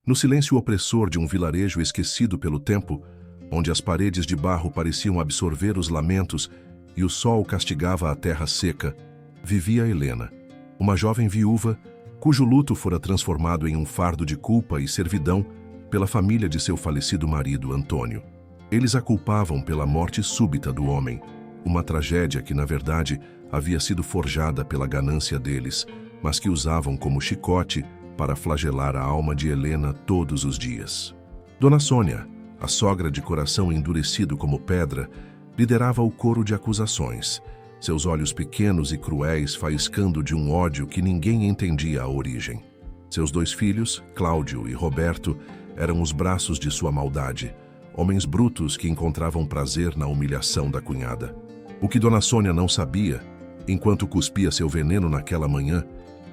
No silêncio opressor de um vilarejo esquecido pelo tempo, onde as paredes de barro pareciam absorver os lamentos e o sol castigava a terra seca, vivia Helena, uma jovem viúva cujo luto fora transformado em um fardo de culpa e servidão pela família de seu falecido marido, Antônio. Eles a culpavam pela morte súbita do homem, uma tragédia que, na verdade, havia sido forjada pela ganância deles, mas que usavam como chicote para flagelar a alma de Helena todos os dias. Dona Sônia, a sogra de coração endurecido como pedra, liderava o coro de acusações, seus olhos pequenos e cruéis faiscando de um ódio que ninguém entendia a origem. Seus 2 filhos, Cláudio e Roberto, eram os braços de sua maldade, homens brutos que encontravam prazer na humilhação da cunhada. O que Dona Sônia não sabia, enquanto cuspia seu veneno naquela manhã,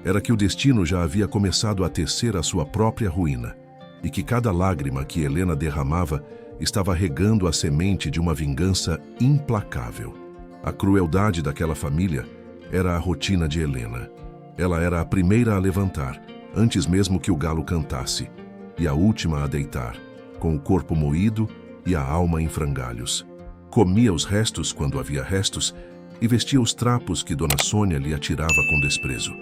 era que o destino já havia começado a tecer a sua própria ruína, e que cada lágrima que Helena derramava estava regando a semente de uma vingança implacável. A crueldade daquela família era a rotina de Helena. Ela era a primeira a levantar, antes mesmo que o galo cantasse, e a última a deitar, com o corpo moído e a alma em frangalhos. Comia os restos quando havia restos e vestia os trapos que Dona Sônia lhe atirava com desprezo.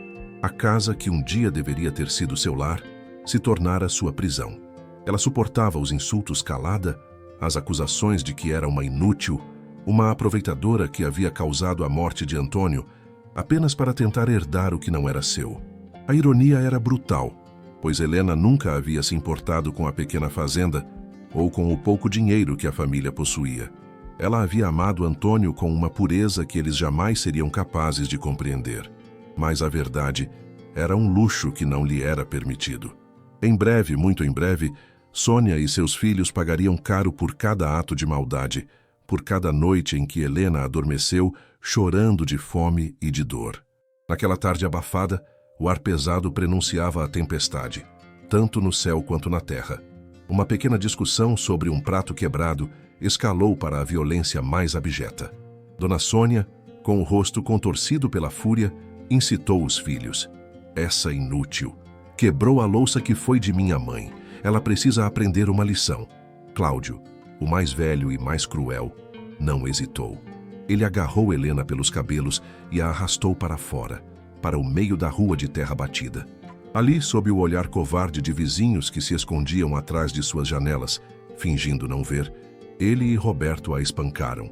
A casa que um dia deveria ter sido seu lar se tornara sua prisão. Ela suportava os insultos calada, as acusações de que era uma inútil, uma aproveitadora que havia causado a morte de Antônio apenas para tentar herdar o que não era seu. A ironia era brutal, pois Helena nunca havia se importado com a pequena fazenda ou com o pouco dinheiro que a família possuía. Ela havia amado Antônio com uma pureza que eles jamais seriam capazes de compreender. Mas a verdade era um luxo que não lhe era permitido. Em breve, muito em breve, Sônia e seus filhos pagariam caro por cada ato de maldade, por cada noite em que Helena adormeceu, chorando de fome e de dor. Naquela tarde abafada, o ar pesado prenunciava a tempestade, tanto no céu quanto na terra. Uma pequena discussão sobre um prato quebrado escalou para a violência mais abjeta. Dona Sônia, com o rosto contorcido pela fúria, incitou os filhos. Essa inútil quebrou a louça que foi de minha mãe. Ela precisa aprender uma lição. Cláudio, o mais velho e mais cruel, não hesitou. Ele agarrou Helena pelos cabelos e a arrastou para fora, para o meio da rua de terra batida. Ali, sob o olhar covarde de vizinhos que se escondiam atrás de suas janelas, fingindo não ver, ele e Roberto a espancaram.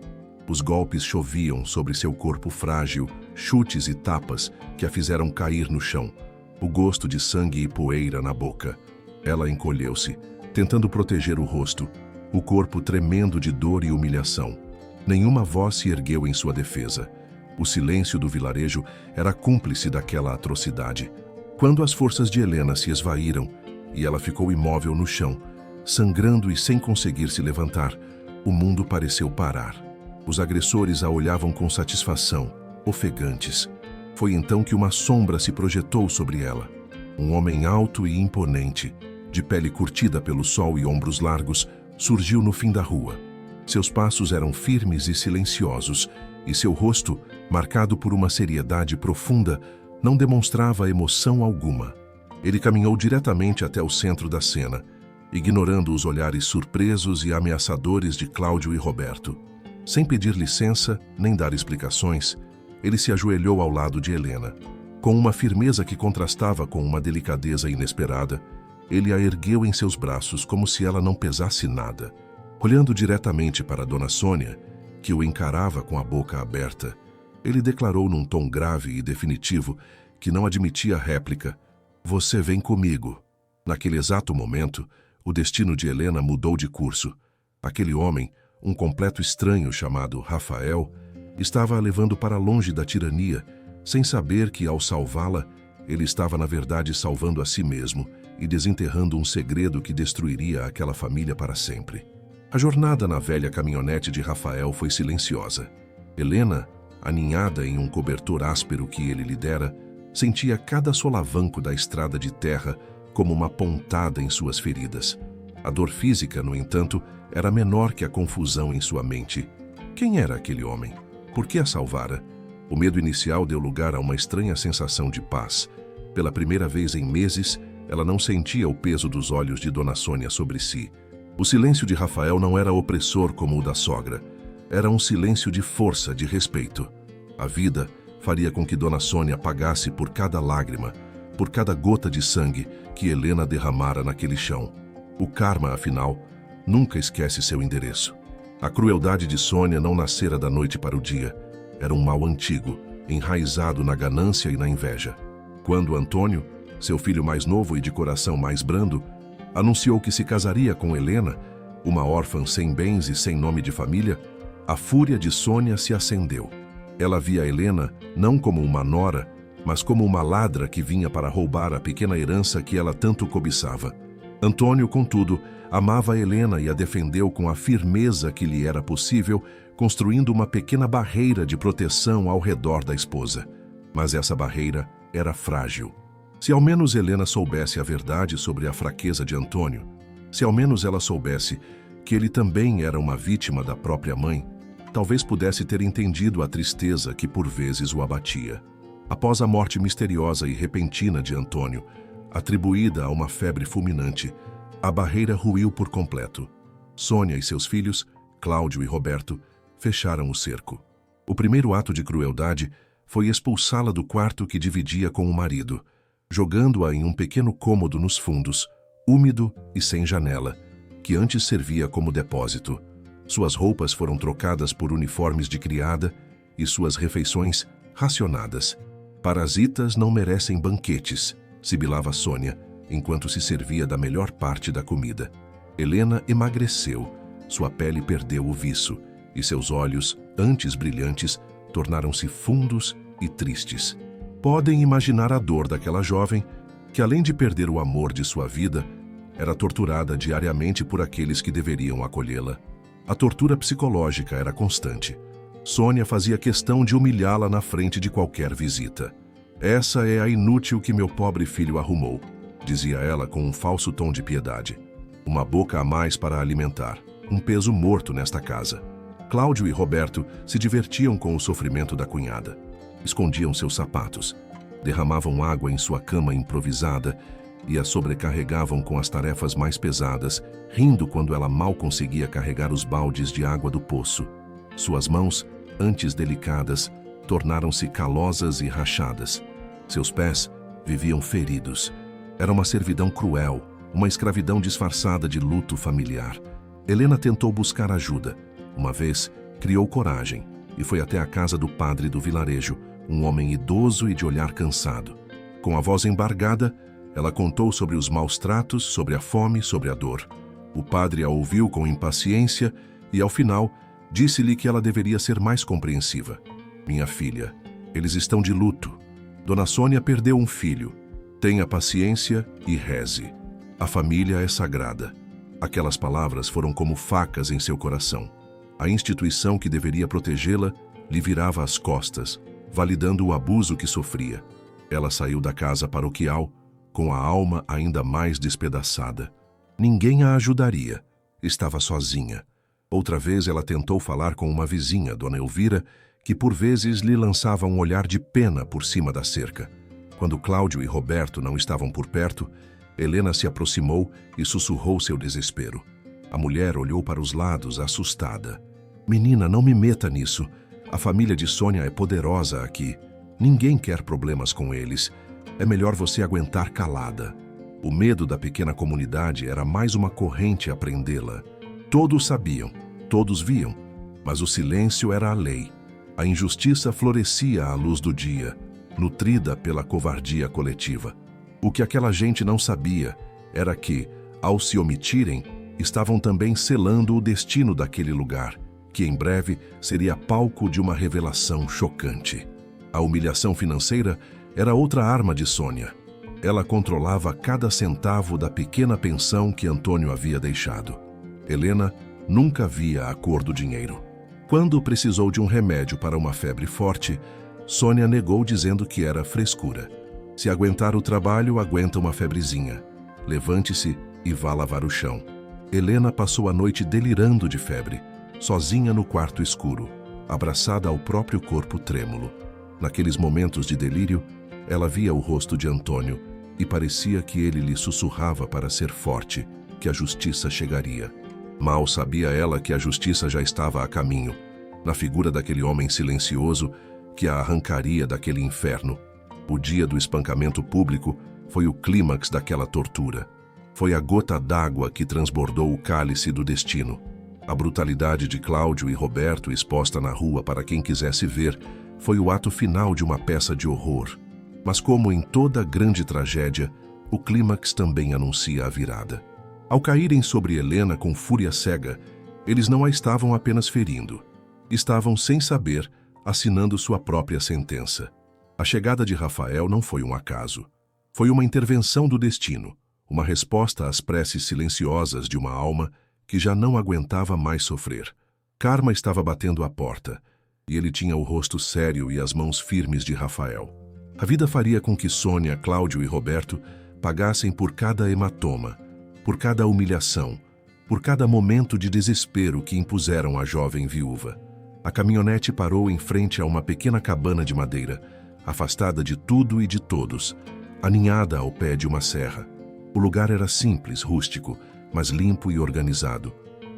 Os golpes choviam sobre seu corpo frágil, chutes e tapas que a fizeram cair no chão, o gosto de sangue e poeira na boca. Ela encolheu-se, tentando proteger o rosto, o corpo tremendo de dor e humilhação. Nenhuma voz se ergueu em sua defesa. O silêncio do vilarejo era cúmplice daquela atrocidade. Quando as forças de Helena se esvaíram e ela ficou imóvel no chão, sangrando e sem conseguir se levantar, o mundo pareceu parar. Os agressores a olhavam com satisfação, ofegantes. Foi então que uma sombra se projetou sobre ela. Um homem alto e imponente, de pele curtida pelo sol e ombros largos, surgiu no fim da rua. Seus passos eram firmes e silenciosos, e seu rosto, marcado por uma seriedade profunda, não demonstrava emoção alguma. Ele caminhou diretamente até o centro da cena, ignorando os olhares surpresos e ameaçadores de Cláudio e Roberto. Sem pedir licença nem dar explicações, ele se ajoelhou ao lado de Helena. Com uma firmeza que contrastava com uma delicadeza inesperada, ele a ergueu em seus braços como se ela não pesasse nada. Olhando diretamente para Dona Sônia, que o encarava com a boca aberta, ele declarou num tom grave e definitivo que não admitia réplica: "Você vem comigo." Naquele exato momento, o destino de Helena mudou de curso. Aquele homem, um completo estranho chamado Rafael, estava a levando para longe da tirania, sem saber que, ao salvá-la, ele estava na verdade salvando a si mesmo e desenterrando um segredo que destruiria aquela família para sempre. A jornada na velha caminhonete de Rafael foi silenciosa. Helena, aninhada em um cobertor áspero que ele lhe dera, sentia cada solavanco da estrada de terra como uma pontada em suas feridas. A dor física, no entanto, era menor que a confusão em sua mente. Quem era aquele homem? Por que a salvara? O medo inicial deu lugar a uma estranha sensação de paz. Pela primeira vez em meses, Ela não sentia o peso dos olhos de Dona Sônia sobre si. O silêncio de Rafael não era opressor como o da sogra. Era um silêncio de força, de respeito. A vida faria com que Dona Sônia pagasse por cada lágrima, por cada gota de sangue que Helena derramara naquele chão. O karma, afinal, nunca esquece seu endereço. A crueldade de Sônia não nascera da noite para o dia. Era um mal antigo, enraizado na ganância e na inveja. Quando Antônio, seu filho mais novo e de coração mais brando, anunciou que se casaria com Helena, uma órfã sem bens e sem nome de família, a fúria de Sônia se acendeu. Ela via Helena não como uma nora, mas como uma ladra que vinha para roubar a pequena herança que ela tanto cobiçava. Antônio, contudo, amava Helena e a defendeu com a firmeza que lhe era possível, construindo uma pequena barreira de proteção ao redor da esposa. Mas essa barreira era frágil. Se ao menos Helena soubesse a verdade sobre a fraqueza de Antônio, se ao menos ela soubesse que ele também era uma vítima da própria mãe, talvez pudesse ter entendido a tristeza que por vezes o abatia. Após a morte misteriosa e repentina de Antônio, atribuída a uma febre fulminante, a barreira ruiu por completo. Sônia e seus filhos, Cláudio e Roberto, fecharam o cerco. O primeiro ato de crueldade foi expulsá-la do quarto que dividia com o marido, jogando-a em um pequeno cômodo nos fundos, úmido e sem janela, que antes servia como depósito. Suas roupas foram trocadas por uniformes de criada e suas refeições racionadas. Parasitas não merecem banquetes, sibilava Sônia, enquanto se servia da melhor parte da comida. Helena emagreceu, sua pele perdeu o viço, e seus olhos, antes brilhantes, tornaram-se fundos e tristes. Podem imaginar a dor daquela jovem que, além de perder o amor de sua vida, era torturada diariamente por aqueles que deveriam acolhê-la. A tortura psicológica era constante. Sônia fazia questão de humilhá-la na frente de qualquer visita. "Essa é a inútil que meu pobre filho arrumou", dizia ela com um falso tom de piedade. "Uma boca a mais para alimentar, um peso morto nesta casa." Cláudio e Roberto se divertiam com o sofrimento da cunhada. Escondiam seus sapatos, derramavam água em sua cama improvisada e a sobrecarregavam com as tarefas mais pesadas, rindo quando ela mal conseguia carregar os baldes de água do poço. Suas mãos, antes delicadas, tornaram-se calosas e rachadas. Seus pés viviam feridos. Era uma servidão cruel, uma escravidão disfarçada de luto familiar. Helena tentou buscar ajuda. Uma vez, criou coragem e foi até a casa do padre do vilarejo, um homem idoso e de olhar cansado. Com a voz embargada, ela contou sobre os maus tratos, sobre a fome, sobre a dor. O padre a ouviu com impaciência e, ao final, disse-lhe que ela deveria ser mais compreensiva. "Minha filha, eles estão de luto. Dona Sônia perdeu um filho. Tenha paciência e reze. A família é sagrada." Aquelas palavras foram como facas em seu coração. A instituição que deveria protegê-la lhe virava as costas, validando o abuso que sofria. Ela saiu da casa paroquial com a alma ainda mais despedaçada. Ninguém a ajudaria. Estava sozinha. Outra vez ela tentou falar com uma vizinha, Dona Elvira, que por vezes lhe lançava um olhar de pena por cima da cerca. Quando Cláudio e Roberto não estavam por perto, Helena se aproximou e sussurrou seu desespero. A mulher olhou para os lados, assustada. "Menina, não me meta nisso. A família de Sônia é poderosa aqui. Ninguém quer problemas com eles. É melhor você aguentar calada." O medo da pequena comunidade era mais uma corrente a prendê-la. Todos sabiam, todos viam, mas o silêncio era a lei. A injustiça florescia à luz do dia, nutrida pela covardia coletiva. O que aquela gente não sabia era que, ao se omitirem, estavam também selando o destino daquele lugar, que em breve seria palco de uma revelação chocante. A humilhação financeira era outra arma de Sônia. Ela controlava cada centavo da pequena pensão que Antônio havia deixado. Helena nunca via a cor do dinheiro. Quando precisou de um remédio para uma febre forte, Sônia negou dizendo que era frescura. "Se aguentar o trabalho, aguenta uma febrezinha. Levante-se e vá lavar o chão." Helena passou a noite delirando de febre, sozinha no quarto escuro, abraçada ao próprio corpo trêmulo. Naqueles momentos de delírio, ela via o rosto de Antônio, e parecia que ele lhe sussurrava para ser forte, que a justiça chegaria. Mal sabia ela que a justiça já estava a caminho, na figura daquele homem silencioso que a arrancaria daquele inferno. O dia do espancamento público foi o clímax daquela tortura. Foi a gota d'água que transbordou o cálice do destino. A brutalidade de Cláudio e Roberto exposta na rua para quem quisesse ver foi o ato final de uma peça de horror. Mas como em toda grande tragédia, o clímax também anuncia a virada. Ao caírem sobre Helena com fúria cega, eles não a estavam apenas ferindo. Estavam, sem saber, assinando sua própria sentença. A chegada de Rafael não foi um acaso. Foi uma intervenção do destino, uma resposta às preces silenciosas de uma alma que já não aguentava mais sofrer. Karma estava batendo à porta, e ele tinha o rosto sério e as mãos firmes de Rafael. A vida faria com que Sônia, Cláudio e Roberto pagassem por cada hematoma, por cada humilhação, por cada momento de desespero que impuseram à jovem viúva. A caminhonete parou em frente a uma pequena cabana de madeira, afastada de tudo e de todos, aninhada ao pé de uma serra. O lugar era simples, rústico, mas limpo e organizado.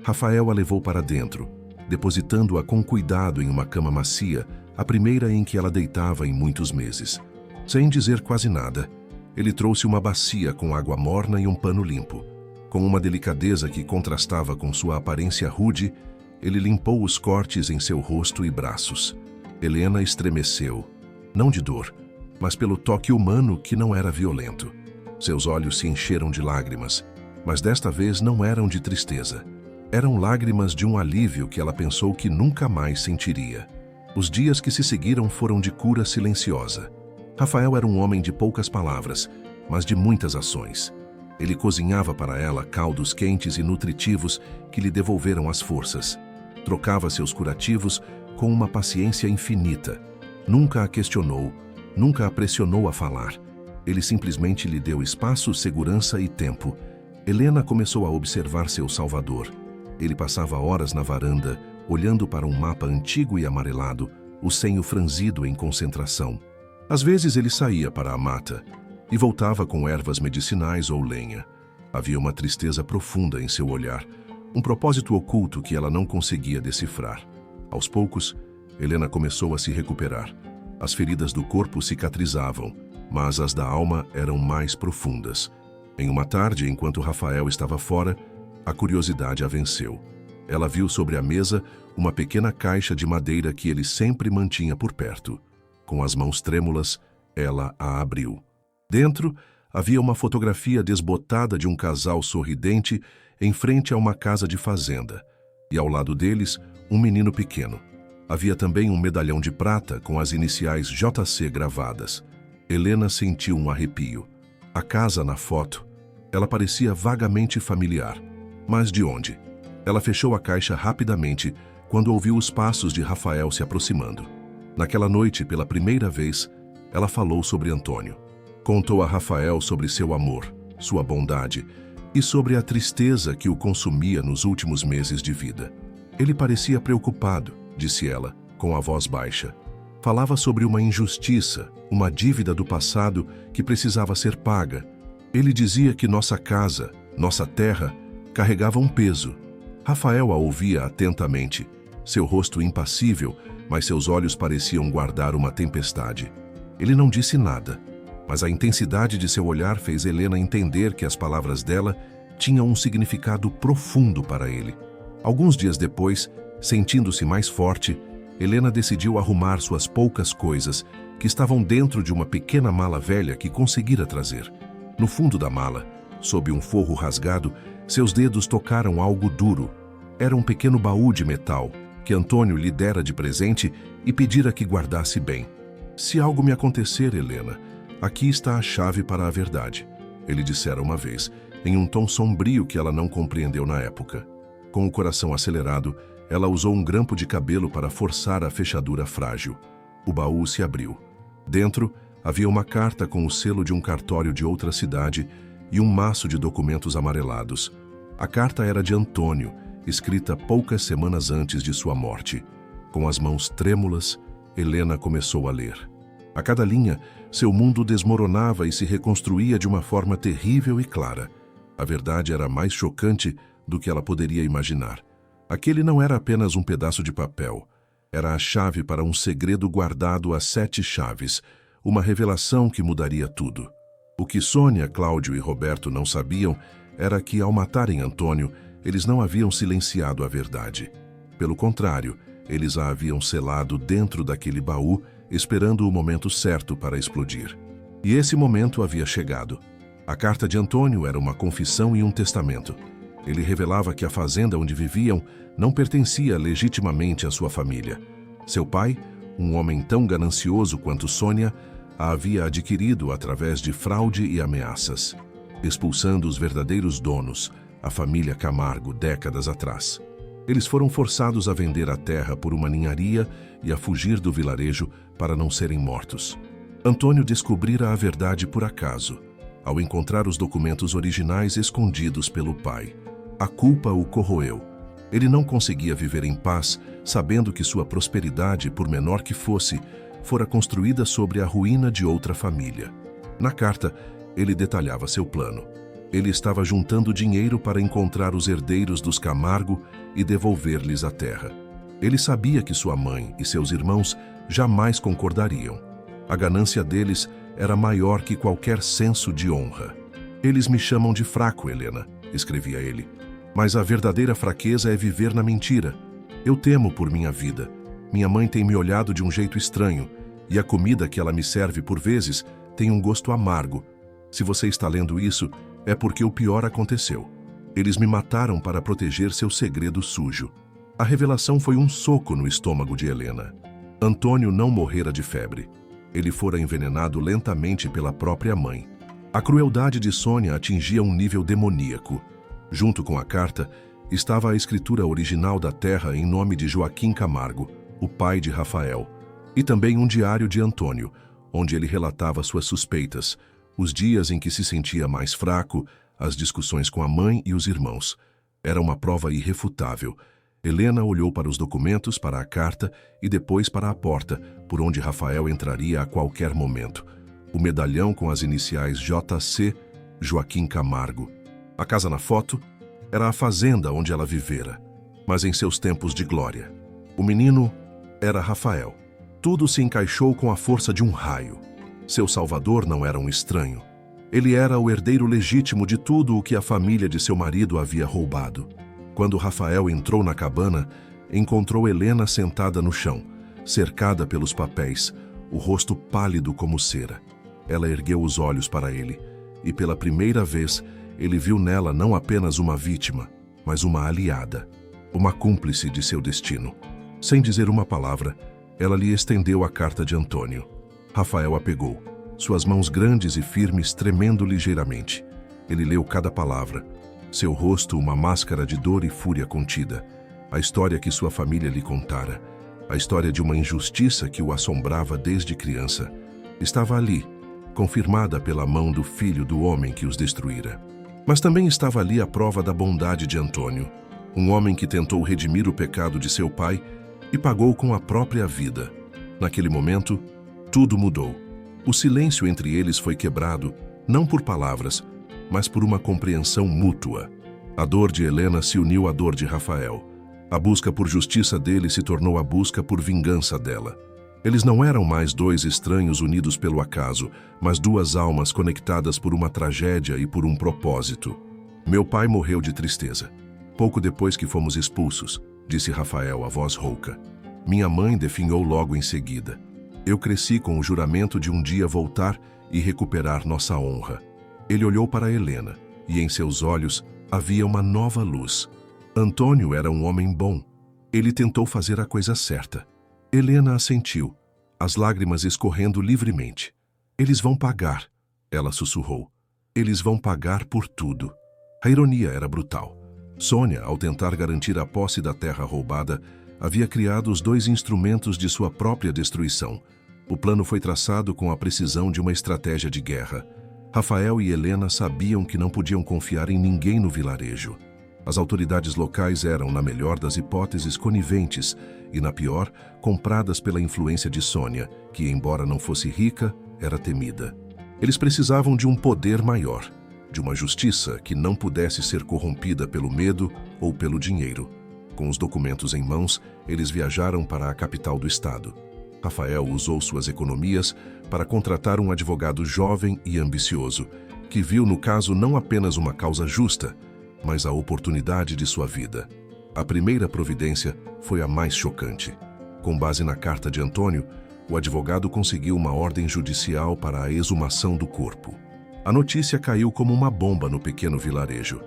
Rafael a levou para dentro, depositando-a com cuidado em uma cama macia, a primeira em que ela deitava em muitos meses. Sem dizer quase nada, ele trouxe uma bacia com água morna e um pano limpo. Com uma delicadeza que contrastava com sua aparência rude, ele limpou os cortes em seu rosto e braços. Helena estremeceu, não de dor, mas pelo toque humano que não era violento. Seus olhos se encheram de lágrimas, mas desta vez não eram de tristeza. Eram lágrimas de um alívio que ela pensou que nunca mais sentiria. Os dias que se seguiram foram de cura silenciosa. Rafael era um homem de poucas palavras, mas de muitas ações. Ele cozinhava para ela caldos quentes e nutritivos que lhe devolveram as forças. Trocava seus curativos com uma paciência infinita. Nunca a questionou, nunca a pressionou a falar. Ele simplesmente lhe deu espaço, segurança e tempo. Helena começou a observar seu salvador. Ele passava horas na varanda, olhando para um mapa antigo e amarelado, o senho franzido em concentração. Às vezes ele saía para a mata e voltava com ervas medicinais ou lenha. Havia uma tristeza profunda em seu olhar, um propósito oculto que ela não conseguia decifrar. Aos poucos, Helena começou a se recuperar. As feridas do corpo cicatrizavam, mas as da alma eram mais profundas. Em uma tarde, enquanto Rafael estava fora, a curiosidade a venceu. Ela viu sobre a mesa uma pequena caixa de madeira que ele sempre mantinha por perto. Com as mãos trêmulas, ela a abriu. Dentro, havia uma fotografia desbotada de um casal sorridente em frente a uma casa de fazenda, e ao lado deles, um menino pequeno. Havia também um medalhão de prata com as iniciais JC gravadas. Helena sentiu um arrepio. A casa na foto, ela parecia vagamente familiar. Mas de onde? Ela fechou a caixa rapidamente quando ouviu os passos de Rafael se aproximando. Naquela noite, pela primeira vez, ela falou sobre Antônio. Contou a Rafael sobre seu amor, sua bondade e sobre a tristeza que o consumia nos últimos meses de vida. Ele parecia preocupado, disse ela, com a voz baixa. Falava sobre uma injustiça, uma dívida do passado que precisava ser paga. Ele dizia que nossa casa, nossa terra, carregava um peso. Rafael a ouvia atentamente, seu rosto impassível, mas seus olhos pareciam guardar uma tempestade. Ele não disse nada, mas a intensidade de seu olhar fez Helena entender que as palavras dela tinham um significado profundo para ele. Alguns dias depois, sentindo-se mais forte, Helena decidiu arrumar suas poucas coisas que estavam dentro de uma pequena mala velha que conseguira trazer. No fundo da mala, sob um forro rasgado, seus dedos tocaram algo duro. Era um pequeno baú de metal que Antônio lhe dera de presente e pedira que guardasse bem. Se algo me acontecer, Helena, aqui está a chave para a verdade, ele dissera uma vez, em um tom sombrio que ela não compreendeu na época. Com o coração acelerado, ela usou um grampo de cabelo para forçar a fechadura frágil. O baú se abriu. Dentro, havia uma carta com o selo de um cartório de outra cidade e um maço de documentos amarelados. A carta era de Antônio, escrita poucas semanas antes de sua morte. Com as mãos trêmulas, Helena começou a ler. A cada linha, seu mundo desmoronava e se reconstruía de uma forma terrível e clara. A verdade era mais chocante do que ela poderia imaginar. Aquele não era apenas um pedaço de papel. Era a chave para um segredo guardado a 7 chaves, uma revelação que mudaria tudo. O que Sônia, Cláudio e Roberto não sabiam era que, ao matarem Antônio, eles não haviam silenciado a verdade. Pelo contrário, eles a haviam selado dentro daquele baú, esperando o momento certo para explodir. E esse momento havia chegado. A carta de Antônio era uma confissão e um testamento. Ele revelava que a fazenda onde viviam não pertencia legitimamente à sua família. Seu pai, um homem tão ganancioso quanto Sônia, a havia adquirido através de fraude e ameaças, expulsando os verdadeiros donos, a família Camargo, décadas atrás. Eles foram forçados a vender a terra por uma ninharia e a fugir do vilarejo para não serem mortos. Antônio descobrira a verdade por acaso, ao encontrar os documentos originais escondidos pelo pai. A culpa o corroeu. Ele não conseguia viver em paz, sabendo que sua prosperidade, por menor que fosse, fora construída sobre a ruína de outra família. Na carta, ele detalhava seu plano. Ele estava juntando dinheiro para encontrar os herdeiros dos Camargo e devolver-lhes a terra. Ele sabia que sua mãe e seus irmãos jamais concordariam. A ganância deles era maior que qualquer senso de honra. "Eles me chamam de fraco, Helena", escrevia ele. "Mas a verdadeira fraqueza é viver na mentira. Eu temo por minha vida. Minha mãe tem me olhado de um jeito estranho, e a comida que ela me serve por vezes tem um gosto amargo. Se você está lendo isso, é porque o pior aconteceu. Eles me mataram para proteger seu segredo sujo." A revelação foi um soco no estômago de Helena. Antônio não morrera de febre. Ele fora envenenado lentamente pela própria mãe. A crueldade de Sônia atingia um nível demoníaco. Junto com a carta, estava a escritura original da terra em nome de Joaquim Camargo, o pai de Rafael, e também um diário de Antônio, onde ele relatava suas suspeitas, os dias em que se sentia mais fraco, as discussões com a mãe e os irmãos. Era uma prova irrefutável. Helena olhou para os documentos, para a carta e depois para a porta, por onde Rafael entraria a qualquer momento. O medalhão com as iniciais JC, Joaquim Camargo. A casa na foto era a fazenda onde ela vivera, mas em seus tempos de glória. O menino era Rafael. Tudo se encaixou com a força de um raio. Seu salvador não era um estranho. Ele era o herdeiro legítimo de tudo o que a família de seu marido havia roubado. Quando Rafael entrou na cabana, encontrou Helena sentada no chão, cercada pelos papéis, o rosto pálido como cera. Ela ergueu os olhos para ele, e pela primeira vez, ele viu nela não apenas uma vítima, mas uma aliada, uma cúmplice de seu destino. Sem dizer uma palavra, ela lhe estendeu a carta de Antônio. Rafael a pegou, suas mãos grandes e firmes tremendo ligeiramente. Ele leu cada palavra, seu rosto uma máscara de dor e fúria contida, a história que sua família lhe contara, a história de uma injustiça que o assombrava desde criança. Estava ali, confirmada pela mão do filho do homem que os destruíra. Mas também estava ali a prova da bondade de Antônio, um homem que tentou redimir o pecado de seu pai e pagou com a própria vida. Naquele momento, tudo mudou. O silêncio entre eles foi quebrado, não por palavras, mas por uma compreensão mútua. A dor de Helena se uniu à dor de Rafael. A busca por justiça dele se tornou a busca por vingança dela. Eles não eram mais dois estranhos unidos pelo acaso, mas duas almas conectadas por uma tragédia e por um propósito. "Meu pai morreu de tristeza. Pouco depois que fomos expulsos", disse Rafael, a voz rouca. "Minha mãe definhou logo em seguida. Eu cresci com o juramento de um dia voltar e recuperar nossa honra." Ele olhou para Helena, e em seus olhos havia uma nova luz. Antônio era um homem bom. Ele tentou fazer a coisa certa. Helena assentiu, as lágrimas escorrendo livremente. "Eles vão pagar", ela sussurrou. "Eles vão pagar por tudo." A ironia era brutal. Sônia, ao tentar garantir a posse da terra roubada, havia criado os dois instrumentos de sua própria destruição. O plano foi traçado com a precisão de uma estratégia de guerra. Rafael e Helena sabiam que não podiam confiar em ninguém no vilarejo. As autoridades locais eram, na melhor das hipóteses, coniventes e, na pior, compradas pela influência de Sônia, que, embora não fosse rica, era temida. Eles precisavam de um poder maior, de uma justiça que não pudesse ser corrompida pelo medo ou pelo dinheiro. Com os documentos em mãos, eles viajaram para a capital do estado. Rafael usou suas economias para contratar um advogado jovem e ambicioso, que viu no caso não apenas uma causa justa, mas a oportunidade de sua vida. A primeira providência foi a mais chocante. Com base na carta de Antônio, o advogado conseguiu uma ordem judicial para a exumação do corpo. A notícia caiu como uma bomba no pequeno vilarejo.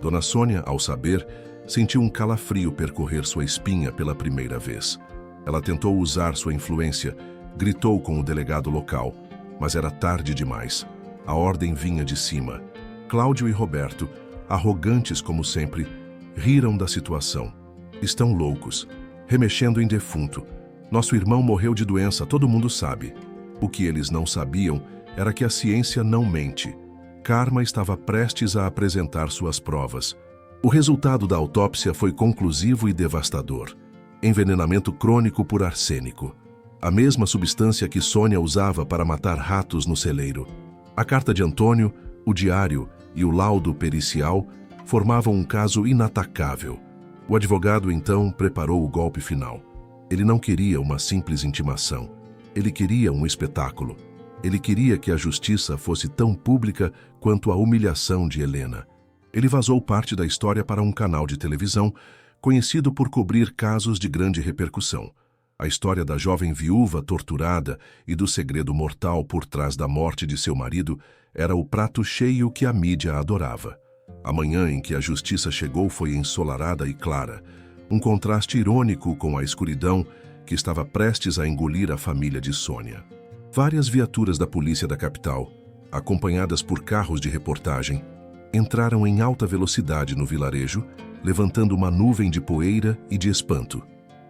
Dona Sônia, ao saber, sentiu um calafrio percorrer sua espinha pela primeira vez. Ela tentou usar sua influência, gritou com o delegado local, mas era tarde demais. A ordem vinha de cima. Cláudio e Roberto, arrogantes como sempre, riram da situação. Estão loucos, remexendo em defunto. Nosso irmão morreu de doença, todo mundo sabe. O que eles não sabiam era que a ciência não mente. Karma estava prestes a apresentar suas provas. O resultado da autópsia foi conclusivo e devastador. Envenenamento crônico por arsênico. A mesma substância que Sônia usava para matar ratos no celeiro. A carta de Antônio, o diário e o laudo pericial formavam um caso inatacável. O advogado, então, preparou o golpe final. Ele não queria uma simples intimação. Ele queria um espetáculo. Ele queria que a justiça fosse tão pública quanto a humilhação de Helena. Ele vazou parte da história para um canal de televisão conhecido por cobrir casos de grande repercussão. A história da jovem viúva torturada e do segredo mortal por trás da morte de seu marido era o prato cheio que a mídia adorava. A manhã em que a justiça chegou foi ensolarada e clara, um contraste irônico com a escuridão que estava prestes a engolir a família de Sônia. Várias viaturas da polícia da capital, acompanhadas por carros de reportagem, entraram em alta velocidade no vilarejo, levantando uma nuvem de poeira e de espanto.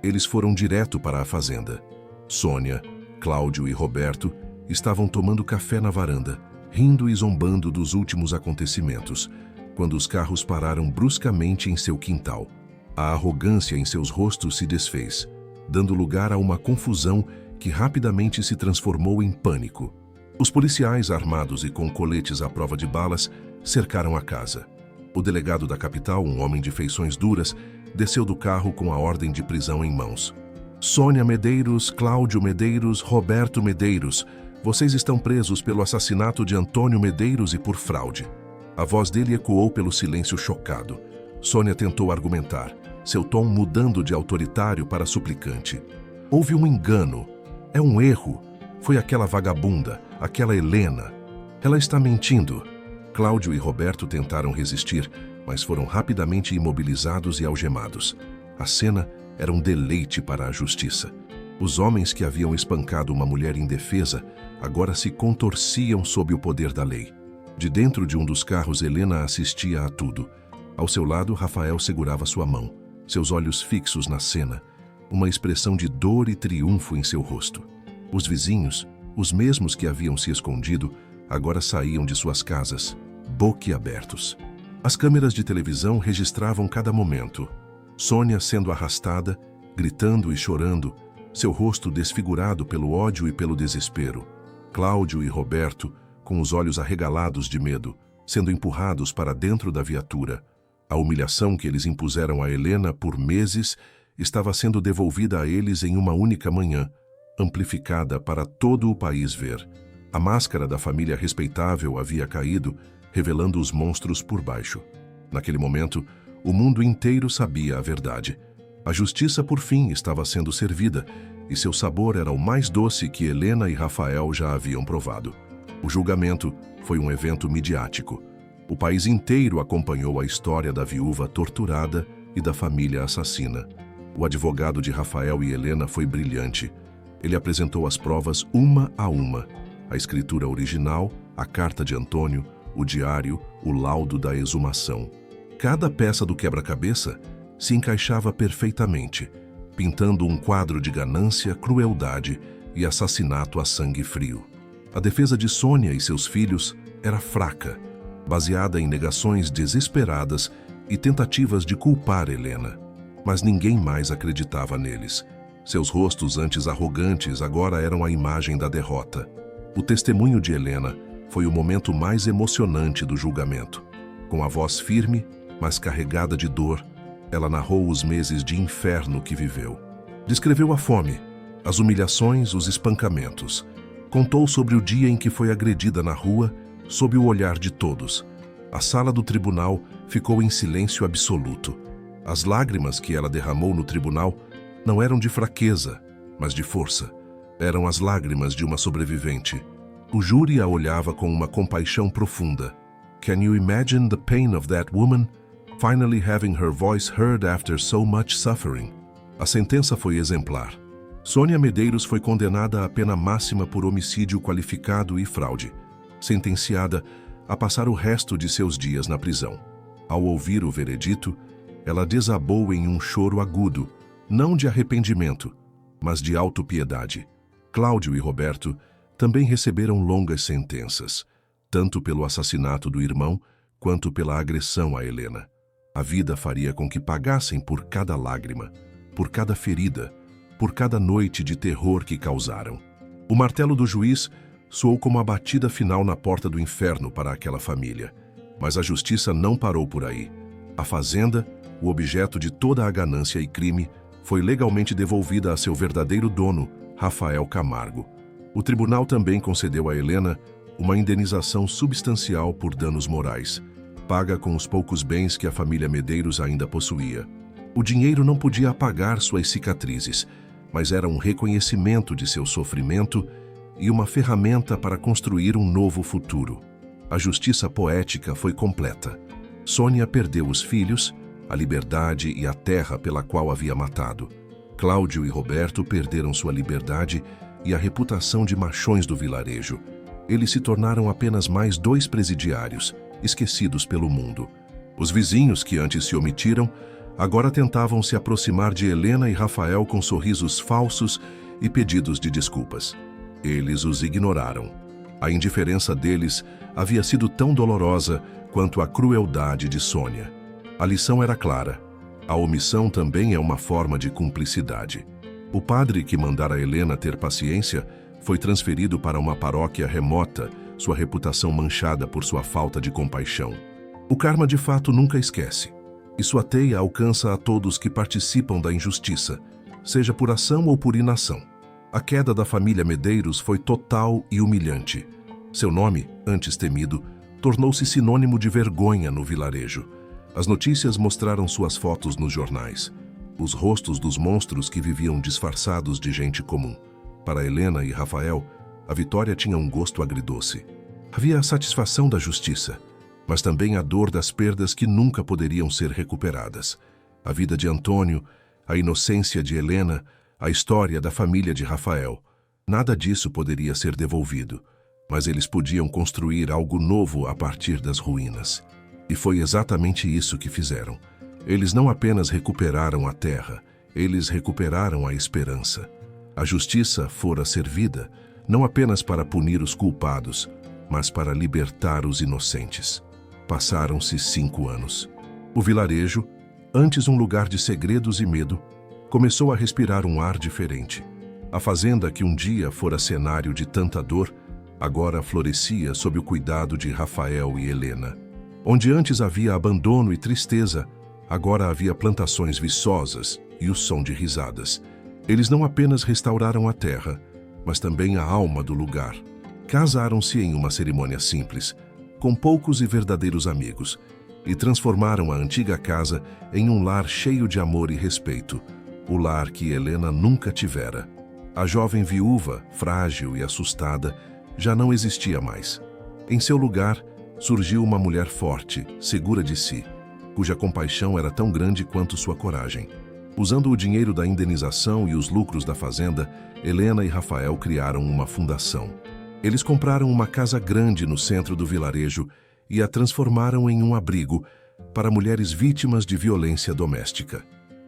Eles foram direto para a fazenda. Sônia, Cláudio e Roberto estavam tomando café na varanda, rindo e zombando dos últimos acontecimentos, quando os carros pararam bruscamente em seu quintal. A arrogância em seus rostos se desfez, dando lugar a uma confusão que rapidamente se transformou em pânico. Os policiais, armados e com coletes à prova de balas, cercaram a casa. O delegado da capital, um homem de feições duras, desceu do carro com a ordem de prisão em mãos. Sônia Medeiros, Cláudio Medeiros, Roberto Medeiros, vocês estão presos pelo assassinato de Antônio Medeiros e por fraude. A voz dele ecoou pelo silêncio chocado. Sônia tentou argumentar, seu tom mudando de autoritário para suplicante. Houve um engano. É um erro. Foi aquela vagabunda, aquela Helena. Ela está mentindo. Cláudio e Roberto tentaram resistir, mas foram rapidamente imobilizados e algemados. A cena era um deleite para a justiça. Os homens que haviam espancado uma mulher indefesa agora se contorciam sob o poder da lei. De dentro de um dos carros, Helena assistia a tudo. Ao seu lado, Rafael segurava sua mão, seus olhos fixos na cena, uma expressão de dor e triunfo em seu rosto. Os vizinhos, os mesmos que haviam se escondido, agora saíam de suas casas, boquiabertos. As câmeras de televisão registravam cada momento. Sônia sendo arrastada, gritando e chorando, seu rosto desfigurado pelo ódio e pelo desespero. Cláudio e Roberto, com os olhos arregalados de medo, sendo empurrados para dentro da viatura. A humilhação que eles impuseram a Helena por meses estava sendo devolvida a eles em uma única manhã, amplificada para todo o país ver. A máscara da família respeitável havia caído, revelando os monstros por baixo. Naquele momento, o mundo inteiro sabia a verdade. A justiça, por fim, estava sendo servida, e seu sabor era o mais doce que Helena e Rafael já haviam provado. O julgamento foi um evento midiático. O país inteiro acompanhou a história da viúva torturada e da família assassina. O advogado de Rafael e Helena foi brilhante. Ele apresentou as provas uma a uma: a escritura original, a carta de Antônio, o diário, o laudo da exumação. Cada peça do quebra-cabeça se encaixava perfeitamente, pintando um quadro de ganância, crueldade e assassinato a sangue frio. A defesa de Sônia e seus filhos era fraca, baseada em negações desesperadas e tentativas de culpar Helena. Mas ninguém mais acreditava neles. Seus rostos antes arrogantes agora eram a imagem da derrota. O testemunho de Helena foi o momento mais emocionante do julgamento. Com a voz firme, mas carregada de dor, ela narrou os meses de inferno que viveu. Descreveu a fome, as humilhações, os espancamentos. Contou sobre o dia em que foi agredida na rua, sob o olhar de todos. A sala do tribunal ficou em silêncio absoluto. As lágrimas que ela derramou no tribunal não eram de fraqueza, mas de força. Eram as lágrimas de uma sobrevivente. O júri a olhava com uma compaixão profunda. Can you imagine the pain of that woman, finally having her voice heard after so much suffering? A sentença foi exemplar. Sônia Medeiros foi condenada à pena máxima por homicídio qualificado e fraude, sentenciada a passar o resto de seus dias na prisão. Ao ouvir o veredito, ela desabou em um choro agudo, não de arrependimento, mas de autopiedade. Cláudio e Roberto também receberam longas sentenças, tanto pelo assassinato do irmão quanto pela agressão a Helena. A vida faria com que pagassem por cada lágrima, por cada ferida, por cada noite de terror que causaram. O martelo do juiz soou como a batida final na porta do inferno para aquela família. Mas a justiça não parou por aí. A fazenda, o objeto de toda a ganância e crime, foi legalmente devolvida a seu verdadeiro dono, Rafael Camargo. O tribunal também concedeu a Helena uma indenização substancial por danos morais, paga com os poucos bens que a família Medeiros ainda possuía. O dinheiro não podia apagar suas cicatrizes, mas era um reconhecimento de seu sofrimento e uma ferramenta para construir um novo futuro. A justiça poética foi completa. Sônia perdeu os filhos, a liberdade e a terra pela qual havia matado. Cláudio e Roberto perderam sua liberdade e a reputação de machões do vilarejo. Eles se tornaram apenas mais 2 presidiários, esquecidos pelo mundo. Os vizinhos que antes se omitiram, agora tentavam se aproximar de Helena e Rafael com sorrisos falsos e pedidos de desculpas. Eles os ignoraram. A indiferença deles havia sido tão dolorosa quanto a crueldade de Sônia. A lição era clara. A omissão também é uma forma de cumplicidade. O padre que mandara Helena ter paciência foi transferido para uma paróquia remota, sua reputação manchada por sua falta de compaixão. O karma de fato nunca esquece, e sua teia alcança a todos que participam da injustiça, seja por ação ou por inação. A queda da família Medeiros foi total e humilhante. Seu nome, antes temido, tornou-se sinônimo de vergonha no vilarejo. As notícias mostraram suas fotos nos jornais, os rostos dos monstros que viviam disfarçados de gente comum. Para Helena e Rafael, a vitória tinha um gosto agridoce. Havia a satisfação da justiça, mas também a dor das perdas que nunca poderiam ser recuperadas. A vida de Antônio, a inocência de Helena, a história da família de Rafael. Nada disso poderia ser devolvido, mas eles podiam construir algo novo a partir das ruínas. E foi exatamente isso que fizeram. Eles não apenas recuperaram a terra, eles recuperaram a esperança. A justiça fora servida, não apenas para punir os culpados, mas para libertar os inocentes. Passaram-se 5 anos. O vilarejo, antes um lugar de segredos e medo, começou a respirar um ar diferente. A fazenda que um dia fora cenário de tanta dor, agora florescia sob o cuidado de Rafael e Helena. Onde antes havia abandono e tristeza, agora havia plantações viçosas e o som de risadas. Eles não apenas restauraram a terra, mas também a alma do lugar. Casaram-se em uma cerimônia simples, com poucos e verdadeiros amigos, e transformaram a antiga casa em um lar cheio de amor e respeito, o lar que Helena nunca tivera. A jovem viúva, frágil e assustada, já não existia mais. Em seu lugar, surgiu uma mulher forte, segura de si, cuja compaixão era tão grande quanto sua coragem. Usando o dinheiro da indenização e os lucros da fazenda, Helena e Rafael criaram uma fundação. Eles compraram uma casa grande no centro do vilarejo e a transformaram em um abrigo para mulheres vítimas de violência doméstica.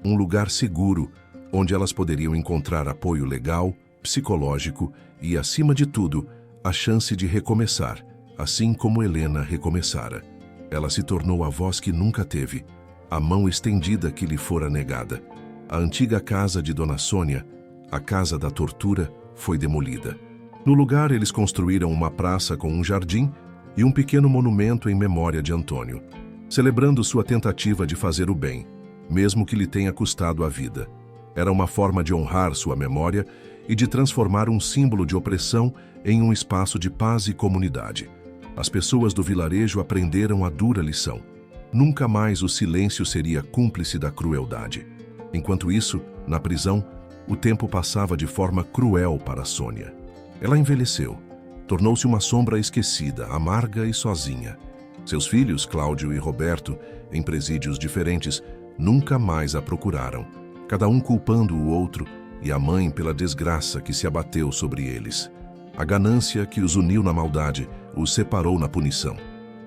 Um lugar seguro, onde elas poderiam encontrar apoio legal, psicológico e, acima de tudo, a chance de recomeçar, assim como Helena recomeçara. Ela se tornou a voz que nunca teve, a mão estendida que lhe fora negada. A antiga casa de Dona Sônia, a casa da tortura, foi demolida. No lugar, eles construíram uma praça com um jardim e um pequeno monumento em memória de Antônio, celebrando sua tentativa de fazer o bem, mesmo que lhe tenha custado a vida. Era uma forma de honrar sua memória e de transformar um símbolo de opressão em um espaço de paz e comunidade. As pessoas do vilarejo aprenderam a dura lição. Nunca mais o silêncio seria cúmplice da crueldade. Enquanto isso, na prisão, o tempo passava de forma cruel para Sônia. Ela envelheceu, tornou-se uma sombra esquecida, amarga e sozinha. Seus filhos, Cláudio e Roberto, em presídios diferentes, nunca mais a procuraram, cada um culpando o outro e a mãe pela desgraça que se abateu sobre eles. A ganância que os uniu na maldade os separou na punição.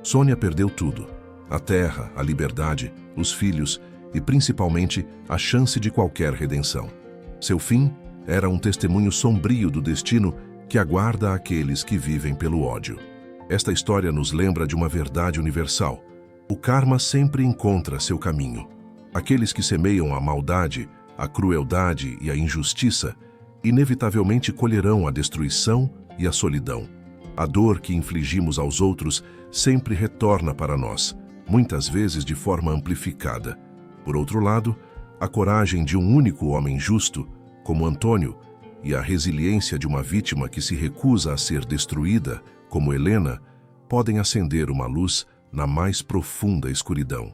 Sônia perdeu tudo: a terra, a liberdade, os filhos e, principalmente, a chance de qualquer redenção. Seu fim era um testemunho sombrio do destino que aguarda aqueles que vivem pelo ódio. Esta história nos lembra de uma verdade universal. O karma sempre encontra seu caminho. Aqueles que semeiam a maldade, a crueldade e a injustiça, inevitavelmente colherão a destruição e a solidão. A dor que infligimos aos outros sempre retorna para nós, muitas vezes de forma amplificada. Por outro lado, a coragem de um único homem justo, como Antônio, e a resiliência de uma vítima que se recusa a ser destruída, como Helena, podem acender uma luz na mais profunda escuridão.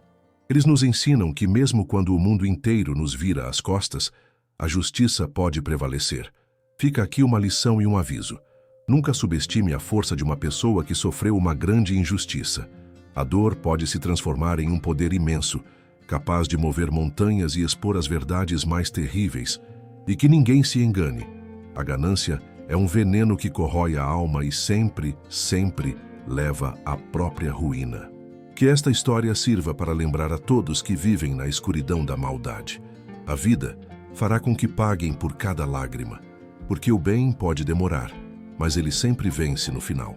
Eles nos ensinam que mesmo quando o mundo inteiro nos vira as costas, a justiça pode prevalecer. Fica aqui uma lição e um aviso. Nunca subestime a força de uma pessoa que sofreu uma grande injustiça. A dor pode se transformar em um poder imenso, capaz de mover montanhas e expor as verdades mais terríveis. E que ninguém se engane. A ganância é um veneno que corrói a alma e sempre, sempre leva à própria ruína. Que esta história sirva para lembrar a todos que vivem na escuridão da maldade. A vida fará com que paguem por cada lágrima, porque o bem pode demorar, mas ele sempre vence no final.